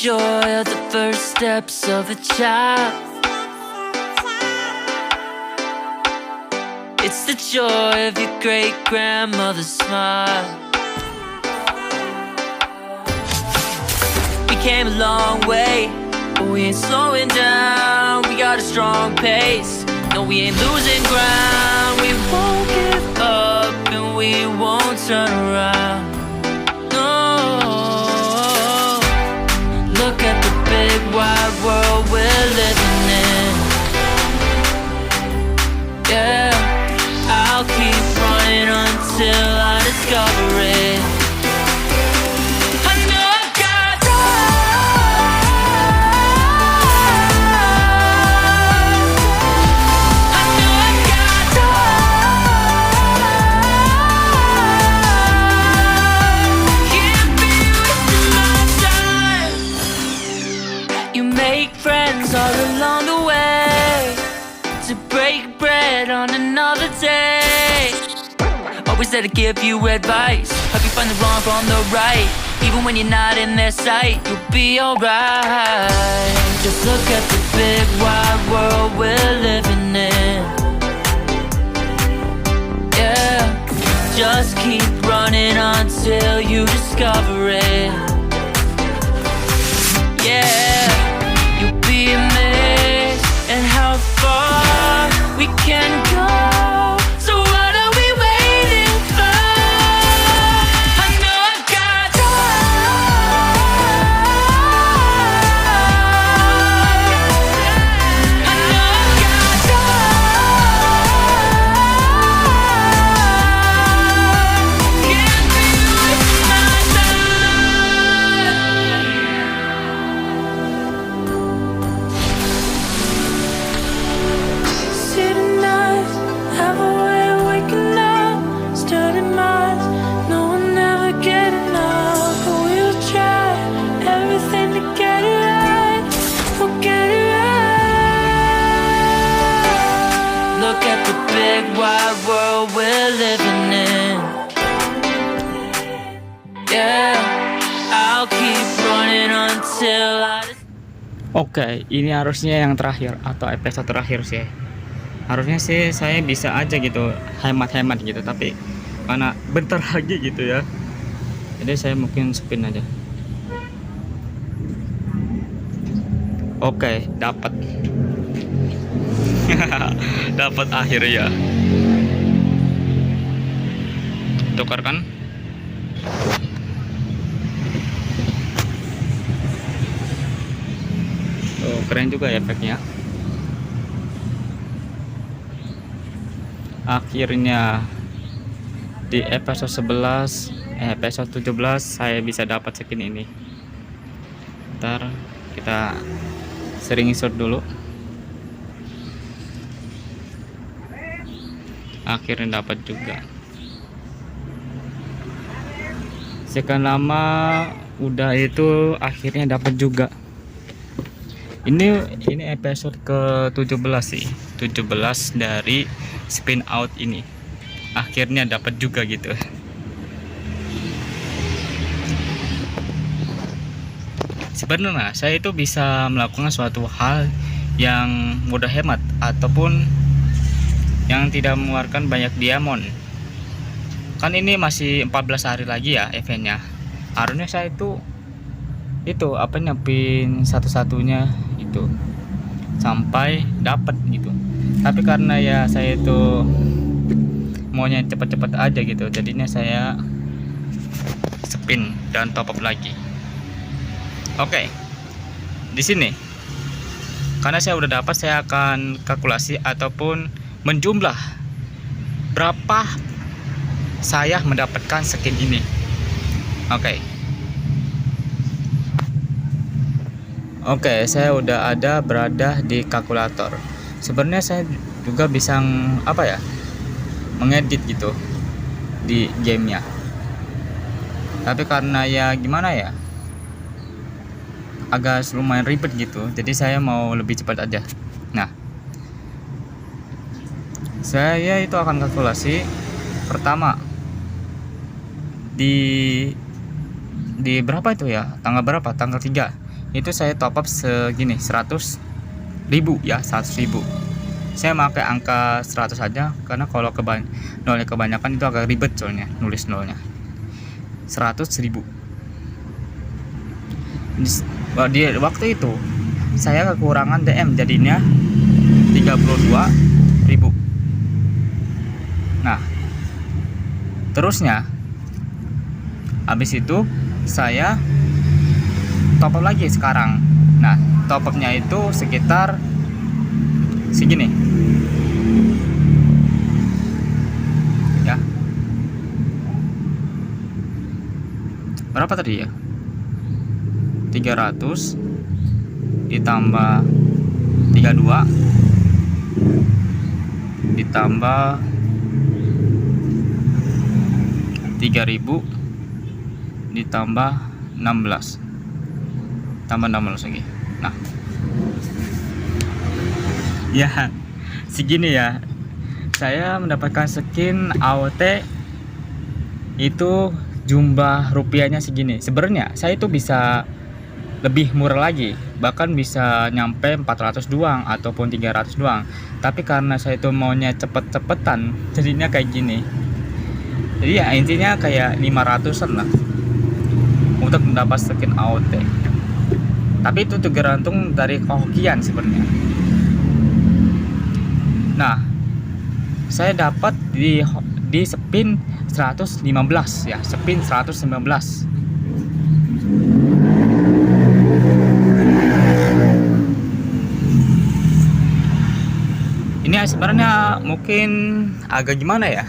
joy of the first steps of a child. It's the joy of your great-grandmother's smile. We came a long way, but we ain't slowing down. We got a strong pace, no, we ain't losing ground. We won't give up and we won't turn around. No, look at the big wide world we're living in. Yeah, I'll keep running until I discover it. All along the way to break bread on another day. Always there to give you advice, help you find the wrong from the right. Even when you're not in their sight, you'll be alright. Just look at the big wide world we're living in. Yeah, just keep running until you discover it. Yeah, you'll be amazed at how far we can go. So what are we waiting for? I know I've got I know I've got can't be with my city nights have a way of waking up, starting minds, no one ever get enough. But we'll try everything to get it right. We'll get it right. Look at the big wide world we're living in. Yeah, I'll keep running until I. Oke, ini harusnya yang terakhir atau episode terakhir sih. Harusnya sih saya bisa aja gitu hemat-hemat gitu, tapi karena bentar lagi gitu ya, jadi saya mungkin spin aja. Oke, dapat. Dapat akhir ya. Tukar kan? Oh, keren juga ya efeknya. Akhirnya di episode 11 episode 17 saya bisa dapat skin ini. Ntar kita sering insert dulu. Akhirnya dapat juga. Sekian lama udah itu akhirnya dapat juga. Ini episode ke-17 sih. 17 dari spin out ini. Akhirnya dapat juga gitu. Sebenarnya saya itu bisa melakukan suatu hal yang mudah hemat ataupun yang tidak mengeluarkan banyak diamond. Kan ini masih 14 hari lagi ya eventnya. Harusnya saya itu apa nyepin satu-satunya itu sampai dapat gitu. Tapi karena ya saya itu maunya cepet-cepet aja gitu, jadinya saya spin dan top up lagi. Oke, di sini karena saya udah dapat, saya akan kalkulasi ataupun menjumlah berapa saya mendapatkan skin ini. Oke, saya udah berada di kalkulator. Sebenarnya saya juga bisa mengedit gitu di gamenya. Tapi karena ya gimana ya, agak lumayan ribet gitu, jadi saya mau lebih cepat aja. Nah, saya itu akan kalkulasi pertama di berapa itu ya, tanggal berapa, tanggal 3 itu saya top up segini 100.000 ya, 100.000. Saya pakai angka 100 saja karena kalau nolnya kebanyakan itu agak ribet soalnya nulis nolnya. 100.000. Di waktu itu saya kekurangan DM, jadinya 32.000. Nah, terusnya habis itu saya top up lagi sekarang. Nah, top upnya itu sekitar segini ya. Berapa tadi ya? 300 ditambah 32 ditambah 3.000 ditambah 16 tambah 16 lagi. Nah, ya segini ya, saya mendapatkan skin AOT itu jumlah rupiahnya segini. Sebenarnya saya itu bisa lebih murah lagi, bahkan bisa nyampe 400 doang ataupun 300 doang, tapi karena saya itu maunya cepet-cepetan jadinya kayak gini. Jadi ya intinya kayak 500an lah untuk mendapat skin AOT. Tapi itu tergantung dari kehokian sebenarnya. Nah, saya dapat di spin 115 ya, spin 119. Ini sebenarnya mungkin agak gimana ya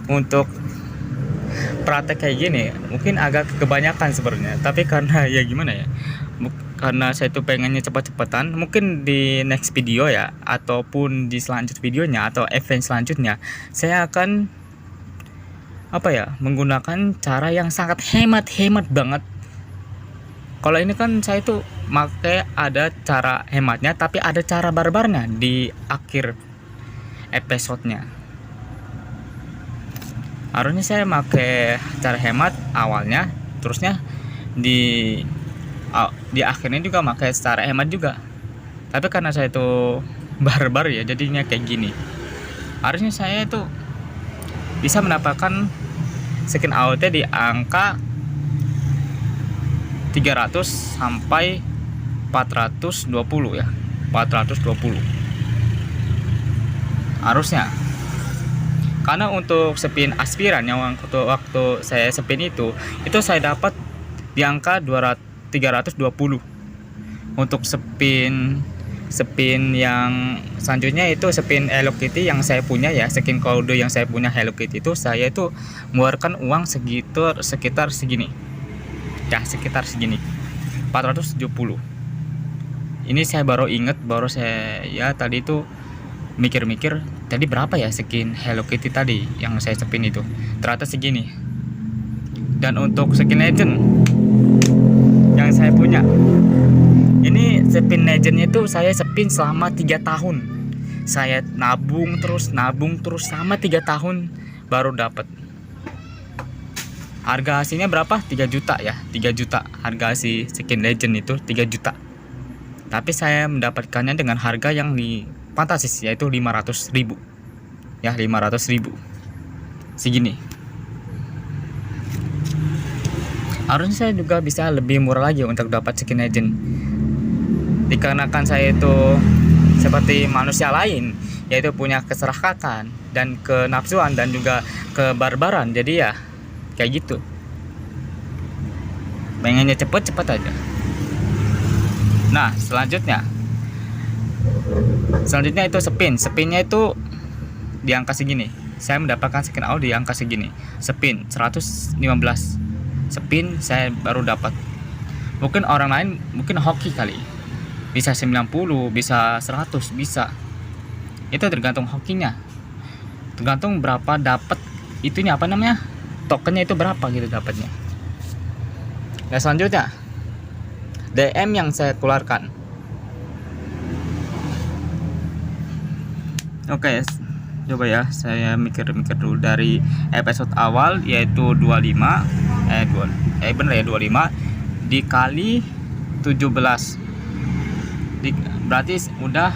untuk praktek kayak gini, mungkin agak kebanyakan sebenarnya, tapi karena ya gimana ya, karena saya tuh pengennya cepat-cepatan, mungkin di next video ya ataupun di selanjut videonya atau event selanjutnya saya akan menggunakan cara yang sangat hemat banget. Kalau ini kan saya tuh pakai ada cara hematnya, tapi ada cara barbarnya di akhir episodenya. Harusnya saya pakai cara hemat awalnya, terusnya di akhirnya juga pakai secara hemat juga. Tapi karena saya itu barbar ya, jadinya kayak gini. Harusnya saya itu bisa mendapatkan skin AOT di angka 300 sampai 420 ya, 420 harusnya. Karena untuk spin aspiran yang waktu saya spin itu saya dapat di angka 320. Untuk spin yang selanjutnya itu spin Hello Kitty yang saya punya ya, skin kode yang saya punya Hello Kitty itu saya itu mengeluarkan uang sekitar segini ya, sekitar segini 470. Ini saya baru inget, saya ya tadi itu mikir-mikir tadi berapa ya skin Hello Kitty tadi yang saya spin itu, ternyata segini. Dan untuk skin legend yang saya punya ini, spin legendnya itu saya spin selama 3 tahun. Saya nabung terus selama 3 tahun baru dapat. Harga hasilnya berapa? 3 juta ya, 3 juta harga hasil skin legend itu 3 juta. Tapi saya mendapatkannya dengan harga yang fantastis, yaitu 500.000 ya, 500.000 segini. Harusnya saya juga bisa lebih murah lagi untuk dapat skin legend, dikarenakan saya itu seperti manusia lain, yaitu punya keserakahan dan kenafsuan dan juga kebarbaran. Jadi ya kayak gitu, pengennya cepet aja. Nah, selanjutnya itu spinnya itu di angka segini. Saya mendapatkan skin AOT di angka segini. Spin 115 spin saya baru dapat. Mungkin orang lain mungkin hoki kali, bisa 90, bisa 100, bisa. Itu tergantung hokinya, tergantung berapa dapat itunya, tokennya itu berapa gitu dapatnya. Nah, selanjutnya DM yang saya keluarkan. Oke, coba ya saya mikir-mikir dulu dari episode awal, yaitu 25 dikali 17. Berarti udah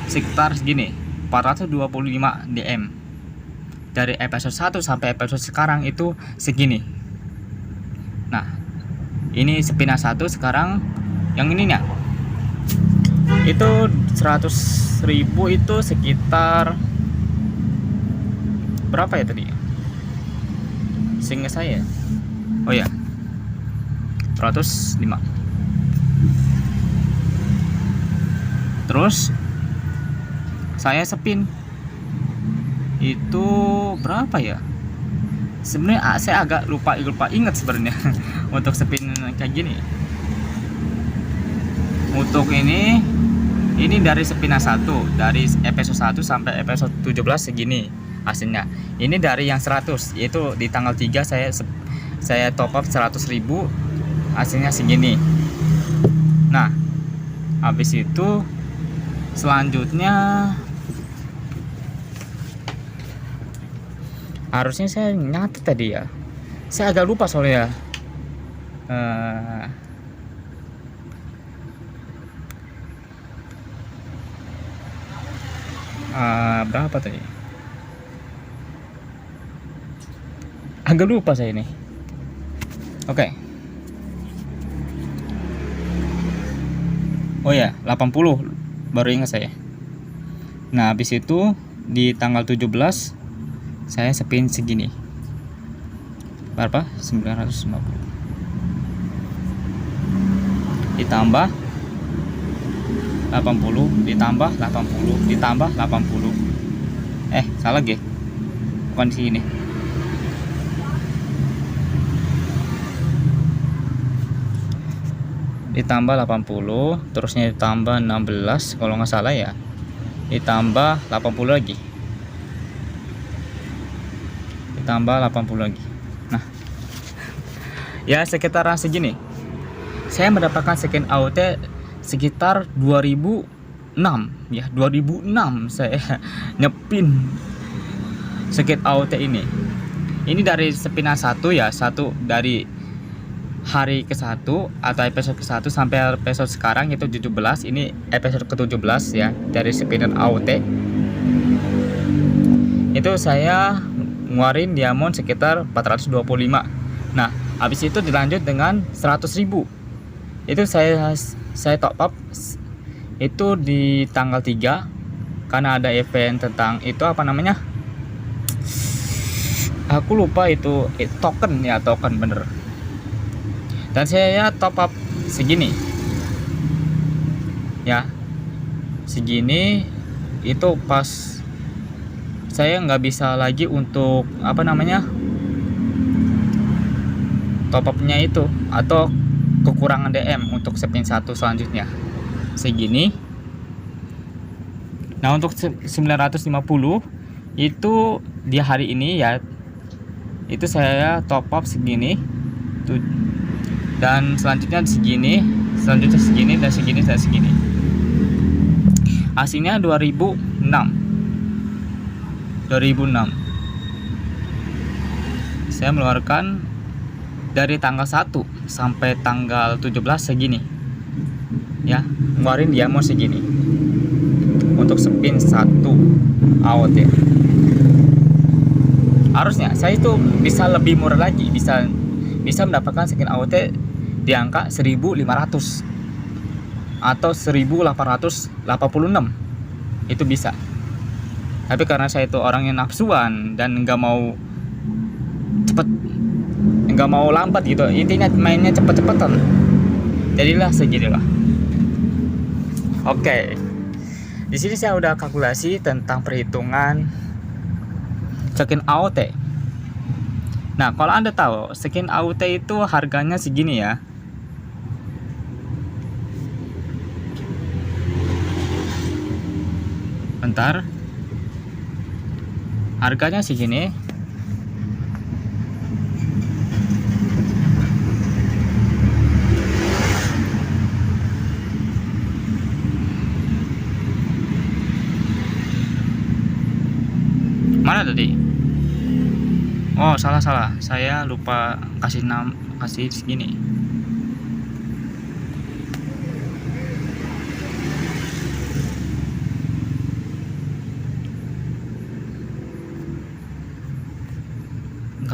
sekitar segini, 425 DM. Dari episode 1 sampai episode sekarang itu segini. Nah, ini Spina 1 sekarang yang ininya itu 100.000, itu sekitar berapa ya tadi? Seingat saya. Oh ya, 105. Terus saya spin itu berapa ya? Sebenarnya saya agak lupa ingat sebenarnya untuk spin kayak gini. Untuk ini dari Spina 1, dari episode 1 sampai episode 17 segini hasilnya. Ini dari yang 100, yaitu di tanggal 3 saya top up 100.000, hasilnya segini. Nah, habis itu selanjutnya harusnya saya nyatet tadi ya. Saya agak lupa soalnya. Berapa tadi? Agak lupa saya ini. Oke. Oh ya, 80 baru ingat saya. Nah, habis itu di tanggal 17 saya spin segini. Berapa? 950. Ditambah 80, ditambah 80, ditambah 80. Salah ge. Bukan di sini. Ditambah 80, terusnya ditambah 16 kalau nggak salah ya. Ditambah 80 lagi. Ditambah 80 lagi. Nah, ya sekitaran segini. Saya mendapatkan scan AOT sekitar 2006 ya, 2006 saya nyepin scan AOT ini. Ini dari Spina 1 ya, satu dari hari ke-1 atau episode ke-1 sampai episode sekarang itu 17. Ini episode ke-17 ya dari Spina AOT. Itu saya ngeluarin diamond sekitar 425. Nah, habis itu dilanjut dengan 100.000. Itu saya top up itu di tanggal 3 karena ada event tentang itu apa namanya? Aku lupa itu token ya, token bener. Dan saya top up segini. Ya. Segini itu pas saya nggak bisa lagi untuk apa namanya? Top upnya itu atau kekurangan DM untuk spin 1 selanjutnya segini. Nah, untuk 950 itu di hari ini ya, itu saya top up segini tuh, dan selanjutnya segini, selanjutnya segini, dan segini, dan segini. Hasilnya 2006. Saya mengeluarkan dari tanggal 1 sampai tanggal 17 segini ya, ngeluarin diamond segini untuk spin 1 AOT. Harusnya saya itu bisa lebih murah lagi, bisa mendapatkan skin AOT di angka 1.500 atau 1.886 itu bisa. Tapi karena saya itu orang yang nafsuan dan nggak mau cepet, nggak mau lambat gitu, intinya mainnya cepet-cepetan, jadilah seginilah. Oke, di sini saya udah kalkulasi tentang perhitungan skin AOT. Nah, kalau Anda tahu skin AOT itu harganya segini ya. Bentar, harganya segini. Mana tadi? Oh, salah. Saya lupa kasih segini.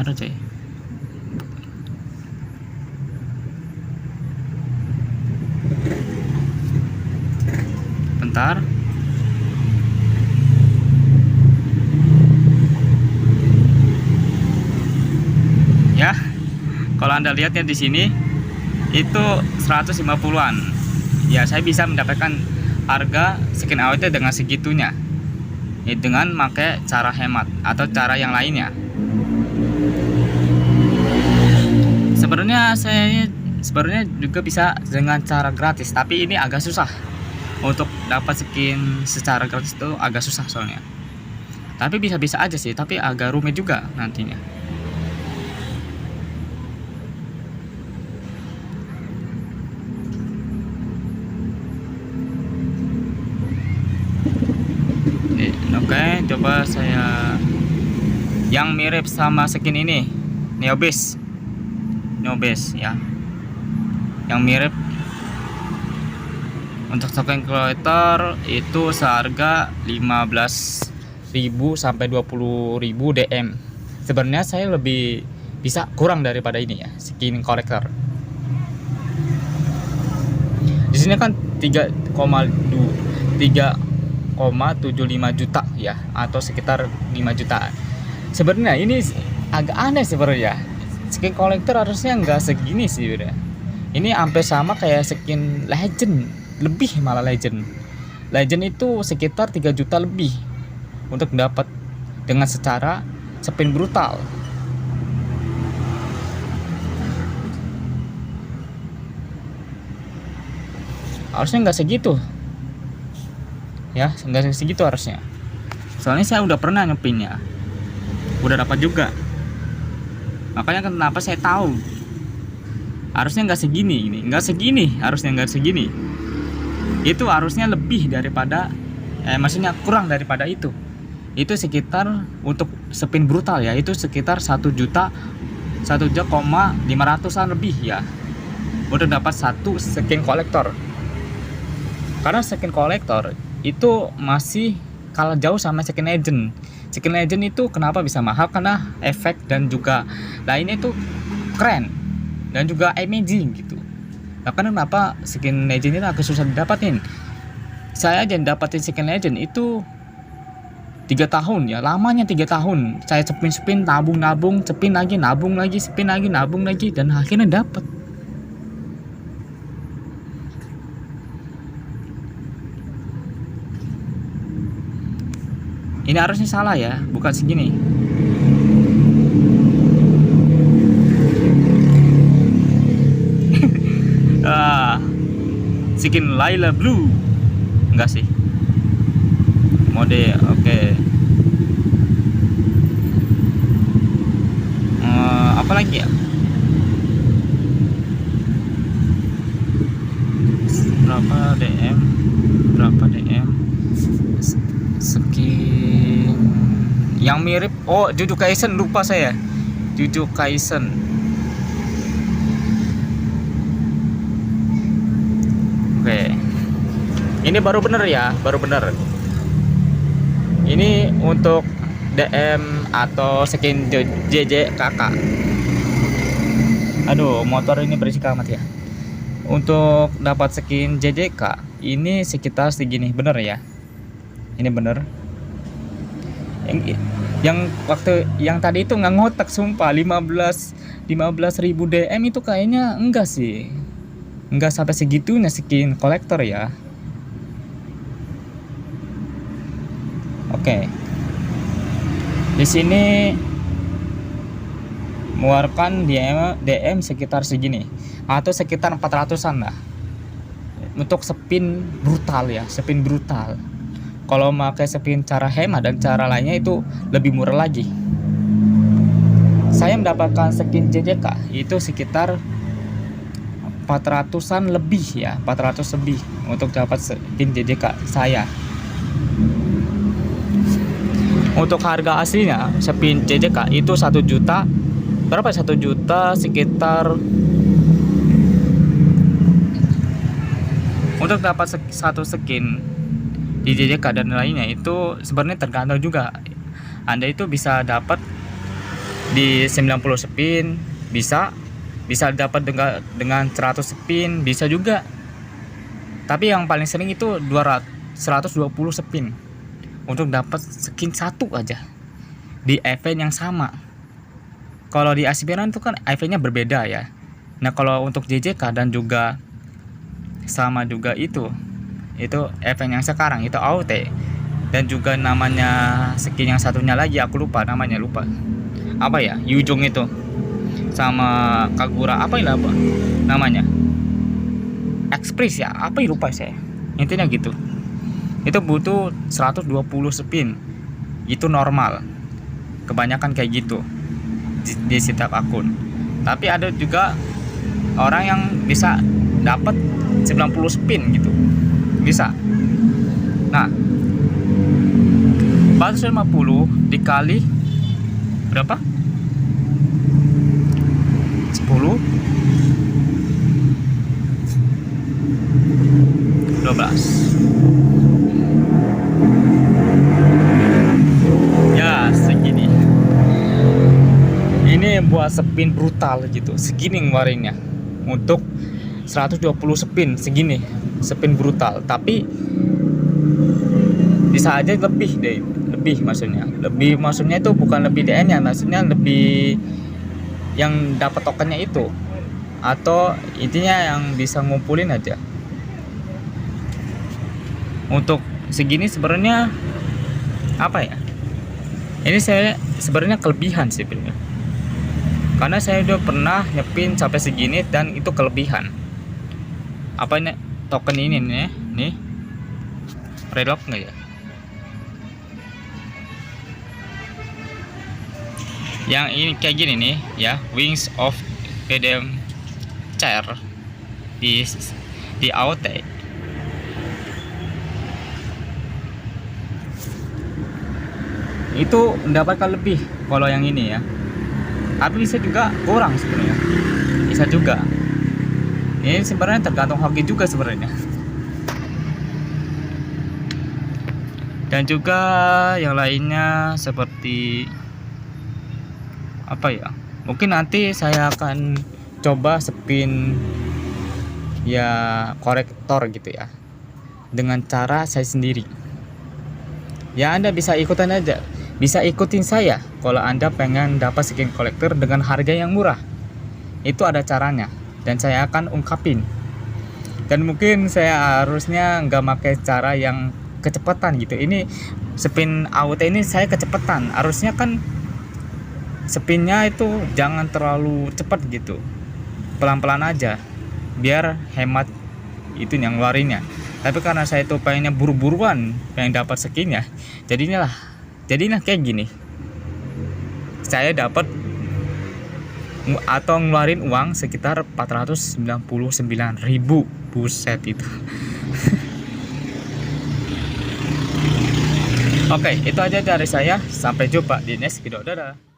ada coy. Bentar. Ya, kalau Anda lihatnya di sini itu 150-an. Ya, saya bisa mendapatkan harga skin awetnya dengan segitunya. Ya, dengan pakai cara hemat atau cara yang lainnya. Sebenarnya juga bisa dengan cara gratis, tapi ini agak susah. Untuk dapat skin secara gratis itu agak susah soalnya. Tapi bisa-bisa aja sih, tapi agak rumit juga nantinya. Oke, coba saya yang mirip sama skin ini, Neobase ya, yang mirip. Untuk token collector itu seharga 15.000 sampai 20.000 DM. Sebenarnya saya lebih bisa kurang daripada ini ya, skin collector. Di sini kan 3,75 juta ya, atau sekitar 5 jutaan. Sebenarnya ini agak aneh sebenarnya. Skin collector harusnya nggak segini sih udah. Ini hampir sama kayak skin legend, lebih malah legend. Legend itu sekitar 3 juta lebih untuk dapat dengan secara spin brutal. Harusnya nggak segitu. Ya, nggak segitu harusnya. Soalnya saya udah pernah nyepinnya, udah dapat juga. Makanya kenapa saya tahu harusnya nggak segini, harusnya nggak segini. Itu harusnya lebih daripada, maksudnya kurang daripada itu. Itu sekitar untuk spin brutal ya, itu sekitar 1,500-an lebih ya, udah dapat satu skin kolektor. Karena skin kolektor itu masih kalah jauh sama skin legend. Skin legend itu kenapa bisa mahal? Karena efek dan juga lainnya itu keren dan juga amazing gitu. Nah, kenapa skin legend ini agak susah didapatin? Saya aja dapatin skin legend itu 3 tahun ya, lamanya 3 tahun. Saya spin nabung, spin lagi, nabung lagi, spin lagi, nabung lagi, dan akhirnya dapat. Ini harusnya salah ya, bukan segini. Skin Layla Blue. Enggak sih. Mode oke. Apa lagi ya? Berapa DM? Skin yang mirip, oh Jujutsu Kaisen, lupa saya. Jujutsu Kaisen. Oke. Ini baru bener ya, baru bener. Ini untuk DM atau skin JJ kakak. Aduh, motor ini berisik amat ya. Untuk dapat skin JJK ini sekitar segini, bener ya? Ini bener. Yang waktu yang tadi itu nggak ngotak sumpah, 15.000 DM itu kayaknya enggak sih. Enggak sampai segitunya skin kolektor ya. Oke. Di sini mengeluarkan DM sekitar segini atau sekitar 400-an lah. Untuk spin brutal ya, spin brutal. Kalau pakai spin cara hemat dan cara lainnya itu lebih murah lagi. Saya mendapatkan skin JJK itu sekitar 400-an lebih ya, 400 lebih untuk dapat skin JJK saya. Untuk harga aslinya spin JJK itu 1 juta. Berapa? 1 juta sekitar. Untuk dapat satu skin di JJK dan lainnya itu sebenarnya tergantung juga. Anda itu bisa dapat di 90 spin bisa dapat dengan 100 spin bisa juga. Tapi yang paling sering itu 120 spin untuk dapat skin satu aja di event yang sama. Kalau di aspiran itu kan eventnya berbeda ya. Nah kalau untuk JJK dan juga sama juga itu event yang sekarang itu AOT, dan juga namanya skin yang satunya lagi aku lupa namanya, apa ya, Yujong itu sama Kagura apa namanya, Express ya apa ya, lupa saya, intinya gitu. Itu butuh 120 spin, itu normal, kebanyakan kayak gitu di setiap akun. Tapi ada juga orang yang bisa dapat 90 spin gitu, bisa. Nah 450 dikali berapa, 10 12 ya segini. Ini buat spin brutal gitu, segini ngeluarinnya untuk 120 spin, segini spin brutal. Tapi bisa aja lebih maksudnya itu bukan lebih DN nya, maksudnya lebih yang dapat tokennya itu, atau intinya yang bisa ngumpulin aja. Untuk segini sebenarnya apa ya, ini saya sebenarnya kelebihan sih sebenarnya, karena saya udah pernah nyepin sampai segini dan itu kelebihan. Apa ini token ini nih relock nggak ya, yang ini kayak gini nih ya, Wings of Edem Chair di AOT. Itu mendapatkan lebih kalau yang ini ya, tapi bisa juga kurang sebenarnya, bisa juga. Ini sebenarnya tergantung hoki juga sebenarnya. Dan juga yang lainnya seperti apa ya, mungkin nanti saya akan coba spin ya korektor gitu ya, dengan cara saya sendiri ya. Anda bisa ikutan aja, bisa ikutin saya kalau Anda pengen dapat skin kolektor dengan harga yang murah. Itu ada caranya dan saya akan ungkapin. Dan mungkin saya harusnya nggak pakai cara yang kecepatan gitu. Ini spin AOT ini saya kecepatan, harusnya kan spinnya itu jangan terlalu cepat gitu, pelan-pelan aja biar hemat itu yang ngeluarinnya. Tapi karena saya itu pengennya buru-buruan pengen dapat skinnya, jadinya kayak gini. Saya dapat atau ngeluarin uang sekitar 499.000, buset itu. Oke, itu aja dari saya, sampai jumpa di next video, dadah.